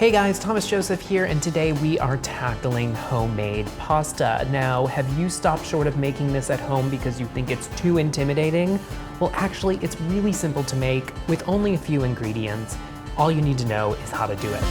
Hey guys, Thomas Joseph here, and today we are tackling homemade pasta. Now, have you stopped short of making this at home because you think it's too intimidating? Well, actually, it's really simple to make with only a few ingredients. All you need to know is how to do it.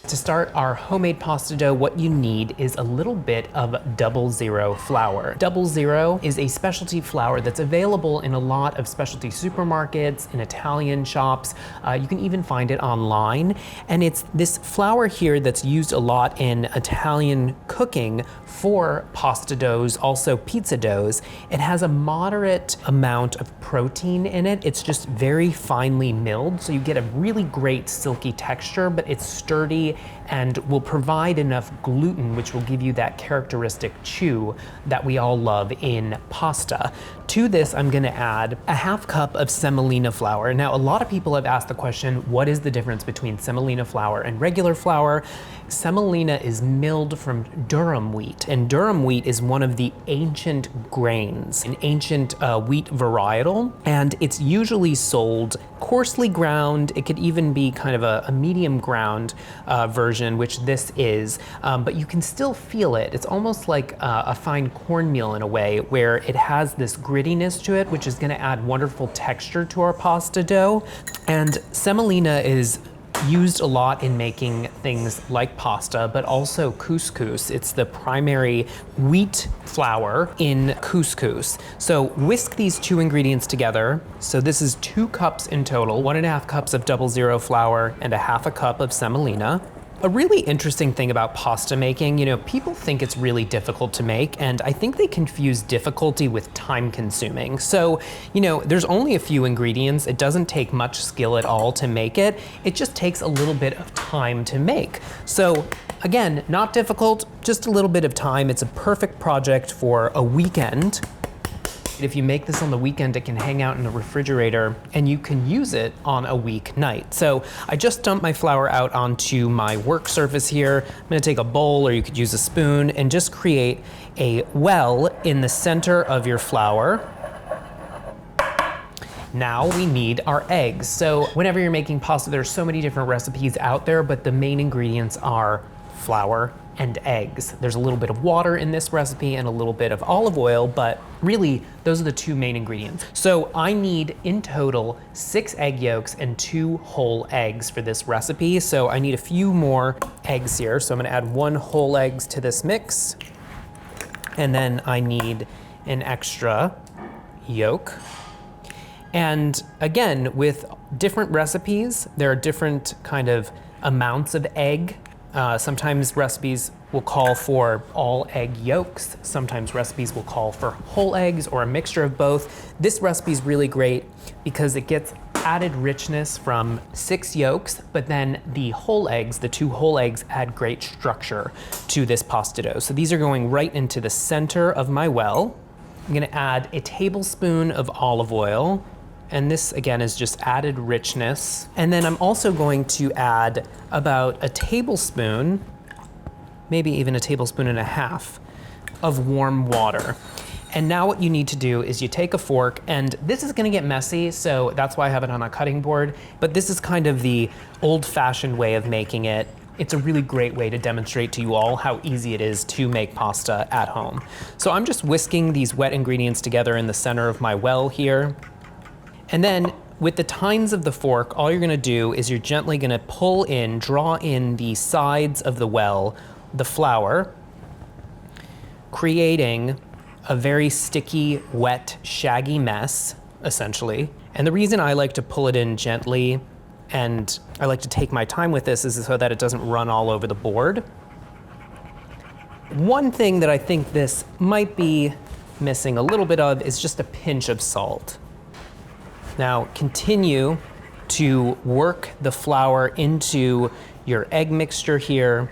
To start our homemade pasta dough, what you need is a little bit of 00 flour. 00 is a specialty flour that's available in a lot of specialty supermarkets, in Italian shops. You can even find it online. And it's this flour here that's used a lot in Italian cooking for pasta doughs, also pizza doughs. It has a moderate amount of protein in it. It's just very finely milled, so you get a really great silky texture, but it's sturdy and will provide enough gluten, which will give you that characteristic chew that we all love in pasta. To this, I'm gonna add a half cup of semolina flour. Now, a lot of people have asked the question, what is the difference between semolina flour and regular flour? Semolina is milled from durum wheat, and durum wheat is one of the ancient grains, an ancient wheat varietal, and it's usually sold coarsely ground. It could even be kind of a medium ground version, which this is, but you can still feel it. It's almost like a fine cornmeal in a way, where it has this grittiness to it, which is gonna add wonderful texture to our pasta dough. And semolina is used a lot in making things like pasta, but also couscous. It's the primary wheat flour in couscous. So whisk these two ingredients together. So this is 2 cups in total, 1.5 cups of 00 flour and a half a cup of semolina. A really interesting thing about pasta making, people think it's really difficult to make, and I think they confuse difficulty with time consuming. So, there's only a few ingredients. It doesn't take much skill at all to make it. It just takes a little bit of time to make. So again, not difficult, just a little bit of time. It's a perfect project for a weekend. If you make this on the weekend, it can hang out in the refrigerator and you can use it on a weeknight. So I just dumped my flour out onto my work surface here. I'm gonna take a bowl, or you could use a spoon, and just create a well in the center of your flour. Now we need our eggs. So whenever you're making pasta, there's so many different recipes out there, but the main ingredients are flour and eggs. There's a little bit of water in this recipe and a little bit of olive oil, but really those are the 2 main ingredients. So I need in total 6 egg yolks and 2 whole eggs for this recipe. So I need a few more eggs here. So I'm gonna add 1 whole eggs to this mix. And then I need an extra yolk. And again, with different recipes, there are different kind of amounts of egg. Sometimes recipes will call for all egg yolks. Sometimes recipes will call for whole eggs or a mixture of both. This recipe is really great because it gets added richness from 6 yolks, but then the whole eggs, the 2 whole eggs, add great structure to this pasta dough. So these are going right into the center of my well. I'm gonna add a tablespoon of olive oil. And this, again, is just added richness. And then I'm also going to add about a tablespoon, maybe even a tablespoon and a half, of warm water. And now what you need to do is you take a fork, and this is gonna get messy, so that's why I have it on a cutting board, but this is kind of the old-fashioned way of making it. It's a really great way to demonstrate to you all how easy it is to make pasta at home. So I'm just whisking these wet ingredients together in the center of my well here. And then with the tines of the fork, all you're gonna do is you're gently gonna draw in the sides of the well, the flour, creating a very sticky, wet, shaggy mess, essentially. And the reason I like to pull it in gently, and I like to take my time with this, is so that it doesn't run all over the board. One thing that I think this might be missing a little bit of is just a pinch of salt. Now continue to work the flour into your egg mixture here.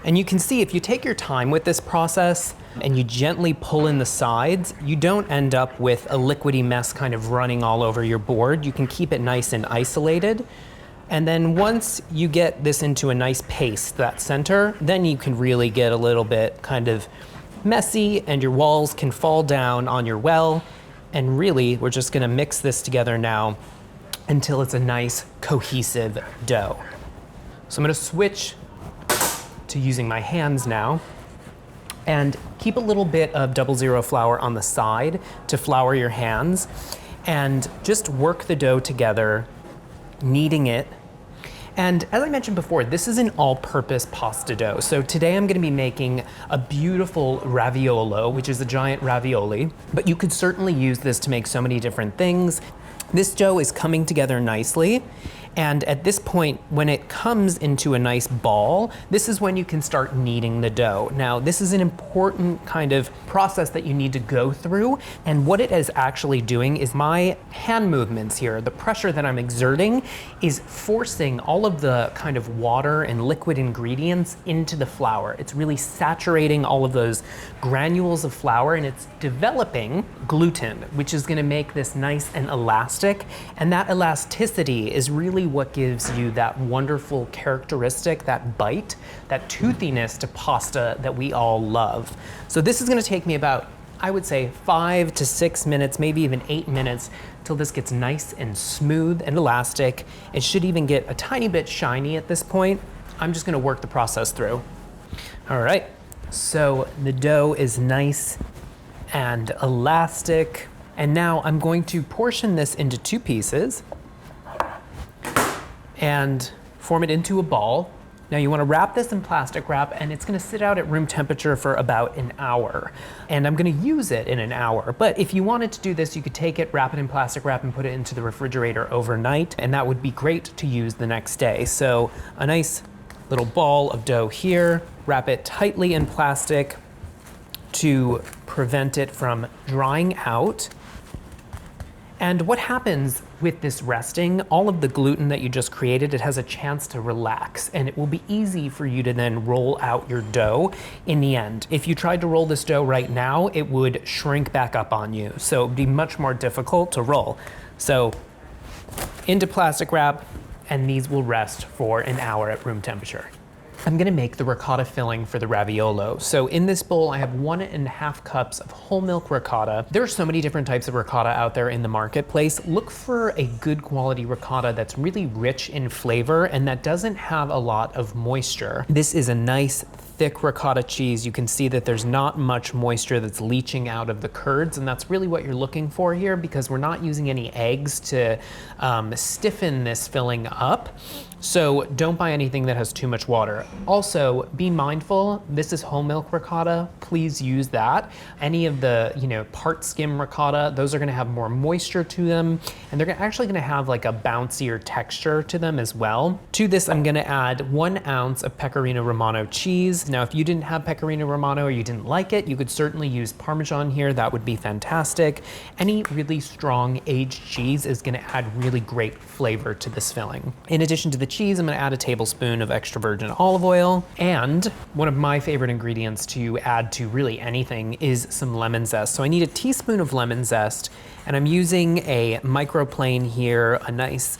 And you can see if you take your time with this process and you gently pull in the sides, you don't end up with a liquidy mess kind of running all over your board. You can keep it nice and isolated. And then once you get this into a nice paste, that center, then you can really get a little bit kind of messy and your walls can fall down on your well. And really, we're just gonna mix this together now until it's a nice cohesive dough. So I'm gonna switch to using my hands now and keep a little bit of 00 flour on the side to flour your hands and just work the dough together, kneading it. And as I mentioned before, this is an all-purpose pasta dough. So today I'm gonna be making a beautiful raviolo, which is a giant ravioli, but you could certainly use this to make so many different things. This dough is coming together nicely. And at this point, when it comes into a nice ball, this is when you can start kneading the dough. Now, this is an important kind of process that you need to go through. And what it is actually doing is my hand movements here, the pressure that I'm exerting is forcing all of the kind of water and liquid ingredients into the flour. It's really saturating all of those granules of flour, and it's developing gluten, which is gonna make this nice and elastic. And that elasticity is really what gives you that wonderful characteristic, that bite, that toothiness to pasta that we all love. So this is gonna take me about, I would say, 5 to 6 minutes, maybe even 8 minutes, till this gets nice and smooth and elastic. It should even get a tiny bit shiny at this point. I'm just gonna work the process through. All right, so the dough is nice and elastic. And now I'm going to portion this into 2 pieces and form it into a ball. Now you wanna wrap this in plastic wrap, and it's gonna sit out at room temperature for about an hour. And I'm gonna use it in an hour. But if you wanted to do this, you could take it, wrap it in plastic wrap, and put it into the refrigerator overnight, and that would be great to use the next day. So a nice little ball of dough here, wrap it tightly in plastic to prevent it from drying out. And what happens with this resting, all of the gluten that you just created, it has a chance to relax, and it will be easy for you to then roll out your dough in the end. If you tried to roll this dough right now, it would shrink back up on you. So it'd be much more difficult to roll. So into plastic wrap, and these will rest for an hour at room temperature. I'm gonna make the ricotta filling for the raviolo. So in this bowl, I have 1.5 cups of whole milk ricotta. There are so many different types of ricotta out there in the marketplace. Look for a good quality ricotta that's really rich in flavor and that doesn't have a lot of moisture. This is a nice, thick ricotta cheese. You can see that there's not much moisture that's leaching out of the curds, and that's really what you're looking for here because we're not using any eggs to stiffen this filling up. So don't buy anything that has too much water. Also, be mindful, this is whole milk ricotta. Please use that. Any of the, part skim ricotta, those are gonna have more moisture to them, and they're actually gonna have like a bouncier texture to them as well. To this, I'm gonna add 1 ounce of Pecorino Romano cheese. Now, if you didn't have Pecorino Romano or you didn't like it, you could certainly use Parmesan here. That would be fantastic. Any really strong aged cheese is gonna add really great flavor to this filling. In addition to the cheese, I'm gonna add a tablespoon of extra virgin olive oil. And one of my favorite ingredients to add to really anything is some lemon zest. So I need a teaspoon of lemon zest, and I'm using a microplane here, a nice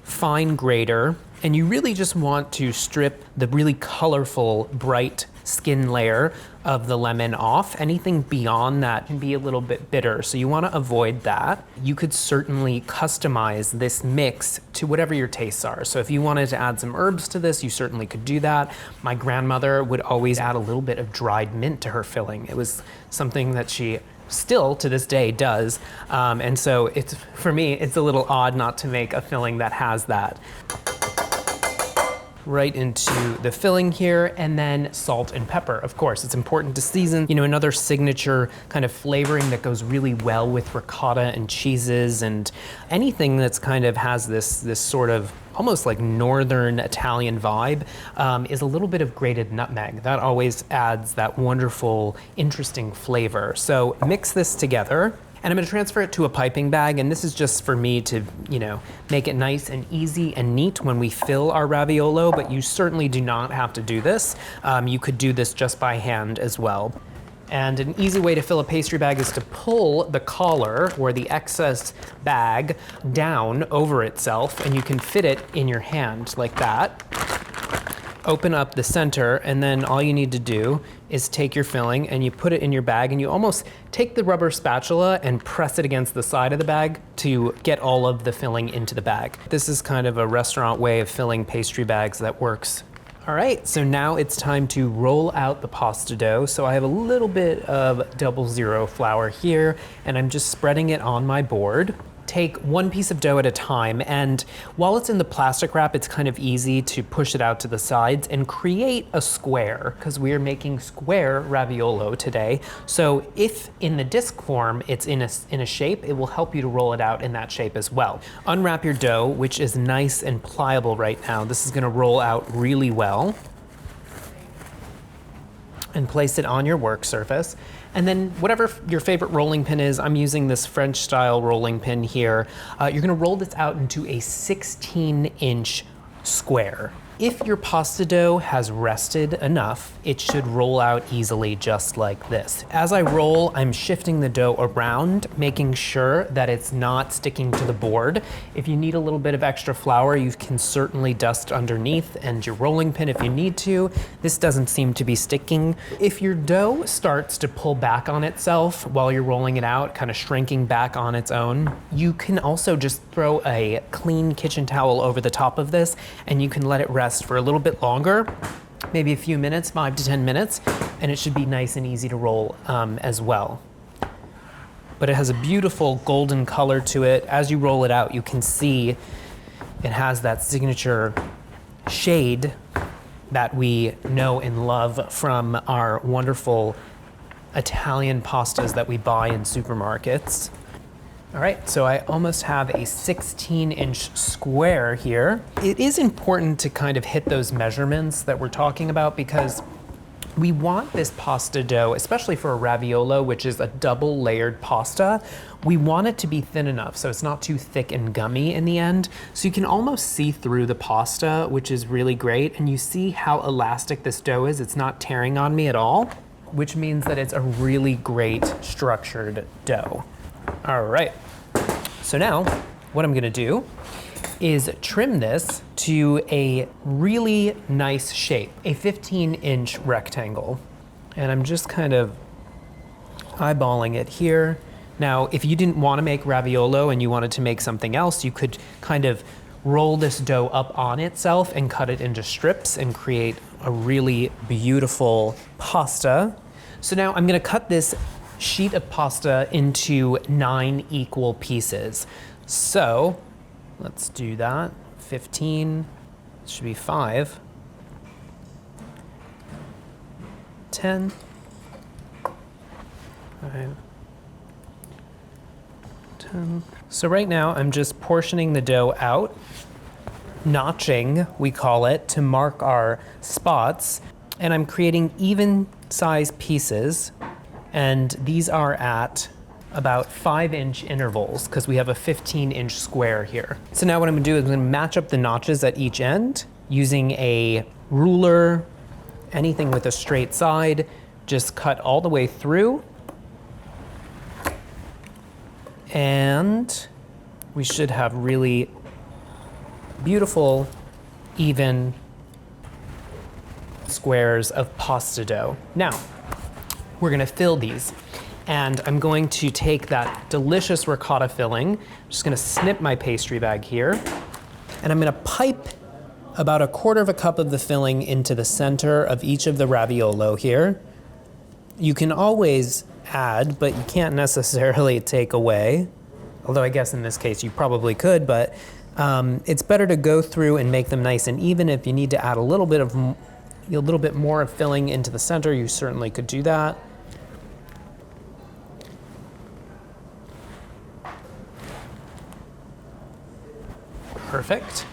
fine grater. And you really just want to strip the really colorful, bright skin layer of the lemon off. Anything beyond that can be a little bit bitter, so you want to avoid that. You could certainly customize this mix to whatever your tastes are. So if you wanted to add some herbs to this, you certainly could do that. My grandmother would always add a little bit of dried mint to her filling. It was something that she still to this day does. And so for me, it's a little odd not to make a filling that has that. Right into the filling here, and then salt and pepper. Of course, it's important to season. Another signature kind of flavoring that goes really well with ricotta and cheeses and anything that's kind of has this sort of almost like northern Italian vibe is a little bit of grated nutmeg. That always adds that wonderful, interesting flavor. So mix this together. And I'm gonna transfer it to a piping bag, and this is just for me to, make it nice and easy and neat when we fill our raviolo, but you certainly do not have to do this. You could do this just by hand as well. And an easy way to fill a pastry bag is to pull the collar or the excess bag down over itself, and you can fit it in your hand like that. open up the center, and then all you need to do is take your filling and you put it in your bag, and you almost take the rubber spatula and press it against the side of the bag to get all of the filling into the bag. This is kind of a restaurant way of filling pastry bags that works. All right, so now it's time to roll out the pasta dough. So I have a little bit of 00 flour here, and I'm just spreading it on my board. Take one piece of dough at a time, and while it's in the plastic wrap, it's kind of easy to push it out to the sides and create a square, because we are making square raviolo today. So if in the disc form it's in a shape, it will help you to roll it out in that shape as well. Unwrap your dough, which is nice and pliable right now. This is going to roll out really well. And place it on your work surface. And then whatever your favorite rolling pin is, I'm using this French style rolling pin here. You're gonna roll this out into a 16-inch square. If your pasta dough has rested enough, it should roll out easily just like this. As I roll, I'm shifting the dough around, making sure that it's not sticking to the board. If you need a little bit of extra flour, you can certainly dust underneath and your rolling pin if you need to. This doesn't seem to be sticking. If your dough starts to pull back on itself while you're rolling it out, kind of shrinking back on its own, you can also just throw a clean kitchen towel over the top of this, and you can let it rest for a little bit longer, maybe a few minutes, 5 to 10 minutes, and it should be nice and easy to roll as well. But it has a beautiful golden color to it. As you roll it out, you can see it has that signature shade that we know and love from our wonderful Italian pastas that we buy in supermarkets. All right, so I almost have a 16-inch square here. It is important to kind of hit those measurements that we're talking about, because we want this pasta dough, especially for a raviolo, which is a double layered pasta, we want it to be thin enough so it's not too thick and gummy in the end. So you can almost see through the pasta, which is really great. And you see how elastic this dough is. It's not tearing on me at all, which means that it's a really great structured dough. All right, so now what I'm gonna do is trim this to a really nice shape, a 15-inch rectangle. And I'm just kind of eyeballing it here. Now, if you didn't want to make raviolo and you wanted to make something else, you could kind of roll this dough up on itself and cut it into strips and create a really beautiful pasta. So now I'm gonna cut this sheet of pasta into 9 equal pieces. So let's do that. 15, should be 5, 10, 5, 10. So right now I'm just portioning the dough out, notching, we call it, to mark our spots. And I'm creating even size pieces. And these are at about 5-inch intervals because we have a 15-inch square here. So now what I'm gonna do is I'm gonna match up the notches at each end using a ruler, anything with a straight side, just cut all the way through. And we should have really beautiful, even squares of pasta dough. Now, we're gonna fill these. And I'm going to take that delicious ricotta filling, just gonna snip my pastry bag here, and I'm gonna pipe about 1/4 cup of the filling into the center of each of the raviolo here. You can always add, but you can't necessarily take away. Although I guess in this case you probably could, but it's better to go through and make them nice and even. If you need to add a little bit more of filling into the center, you certainly could do that. Perfect.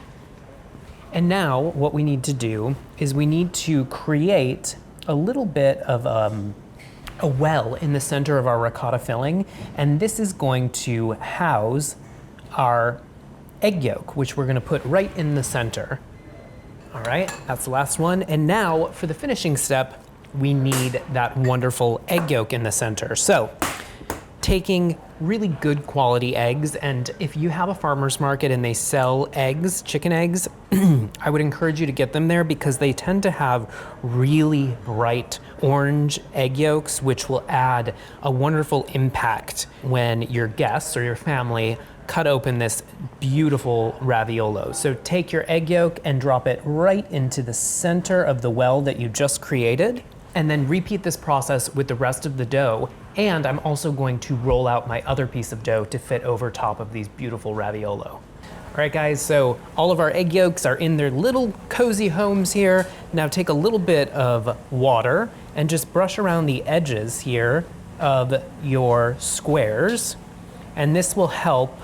And now what we need to do is we need to create a little bit of a well in the center of our ricotta filling, and this is going to house our egg yolk, which we're gonna put right in the center. All right, that's the last one. And now for the finishing step, we need that wonderful egg yolk in the center. So taking really good quality eggs, and if you have a farmer's market and they sell eggs, chicken eggs, I would encourage you to get them there because they tend to have really bright orange egg yolks, which will add a wonderful impact when your guests or your family cut open this beautiful raviolo. So take your egg yolk and drop it right into the center of the well that you just created, and then repeat this process with the rest of the dough. And I'm also going to roll out my other piece of dough to fit over top of these beautiful raviolo. All right, guys, so all of our egg yolks are in their little cozy homes here. Now take a little bit of water and just brush around the edges here of your squares. And this will help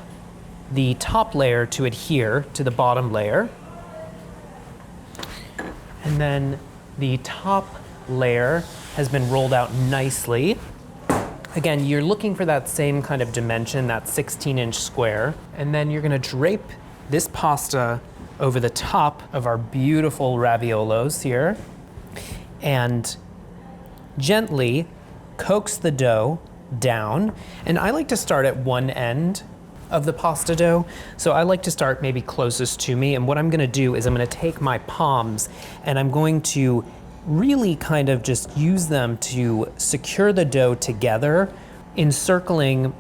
the top layer to adhere to the bottom layer. And then the top layer has been rolled out nicely. Again, you're looking for that same kind of dimension, that 16-inch square. And then you're gonna drape this pasta over the top of our beautiful raviolos here and gently coax the dough down. And I like to start at one end of the pasta dough. So I like to start maybe closest to me. And what I'm gonna do is I'm gonna take my palms and I'm going to really kind of just use them to secure the dough together, encircling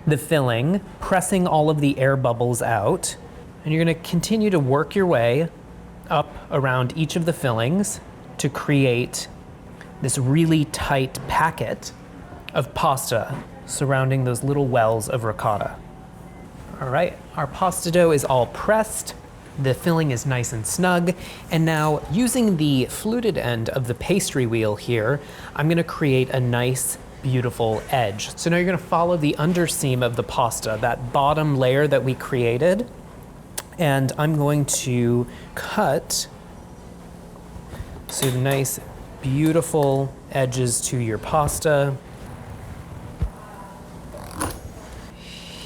the filling, pressing all of the air bubbles out. And you're gonna continue to work your way up around each of the fillings to create this really tight packet of pasta surrounding those little wells of ricotta. All right, our pasta dough is all pressed. The filling is nice and snug. And now using the fluted end of the pastry wheel here, I'm gonna create a nice, beautiful edge. So now you're gonna follow the underseam of the pasta, that bottom layer that we created. And I'm going to cut some nice, beautiful edges to your pasta.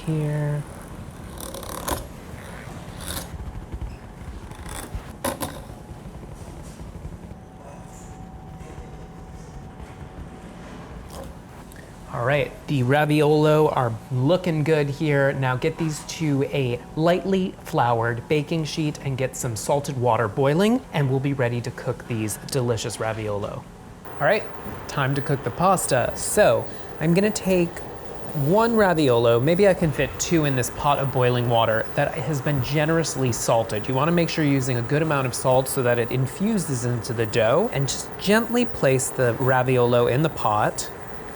Here. All right, the raviolo are looking good here. Now get these to a lightly floured baking sheet and get some salted water boiling, and we'll be ready to cook these delicious raviolo. All right, time to cook the pasta. So I'm gonna take one raviolo, maybe I can fit two in this pot of boiling water that has been generously salted. You wanna make sure you're using a good amount of salt so that it infuses into the dough, and just gently place the raviolo in the pot.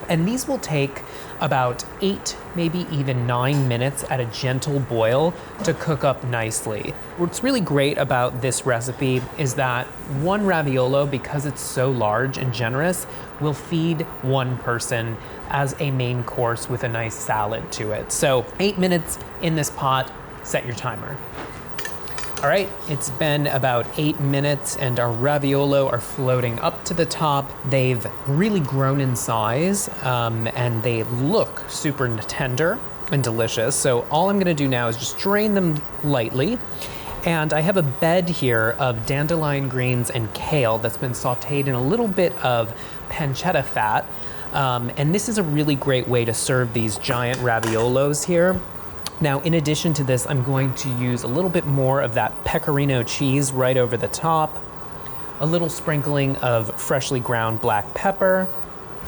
And these will take about 8, maybe even 9 minutes at a gentle boil to cook up nicely. What's really great about this recipe is that one raviolo, because it's so large and generous, will feed one person as a main course with a nice salad to it. So 8 minutes in this pot, set your timer. All right, it's been about 8 minutes and our raviolo are floating up to the top. They've really grown in size and they look super tender and delicious. So all I'm gonna do now is just drain them lightly. And I have a bed here of dandelion greens and kale that's been sauteed in a little bit of pancetta fat. And this is a really great way to serve these giant raviolos here. Now, in addition to this, I'm going to use a little bit more of that pecorino cheese right over the top, a little sprinkling of freshly ground black pepper.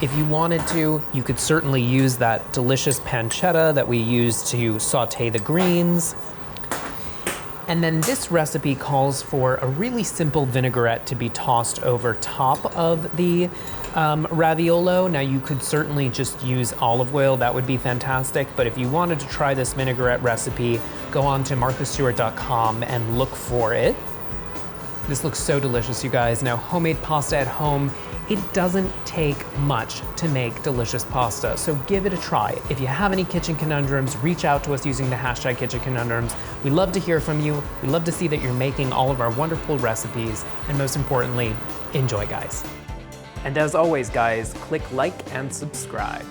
If you wanted to, you could certainly use that delicious pancetta that we use to saute the greens. And then this recipe calls for a really simple vinaigrette to be tossed over top of the raviolo. Now you could certainly just use olive oil, that would be fantastic. But if you wanted to try this vinaigrette recipe, go on to marthastewart.com and look for it. This looks so delicious, you guys. Now, homemade pasta at home, it doesn't take much to make delicious pasta, so give it a try. If you have any kitchen conundrums, reach out to us using the hashtag kitchen conundrums. We love to hear from you. We love to see that you're making all of our wonderful recipes, and most importantly, enjoy, guys. And as always, guys, click like and subscribe.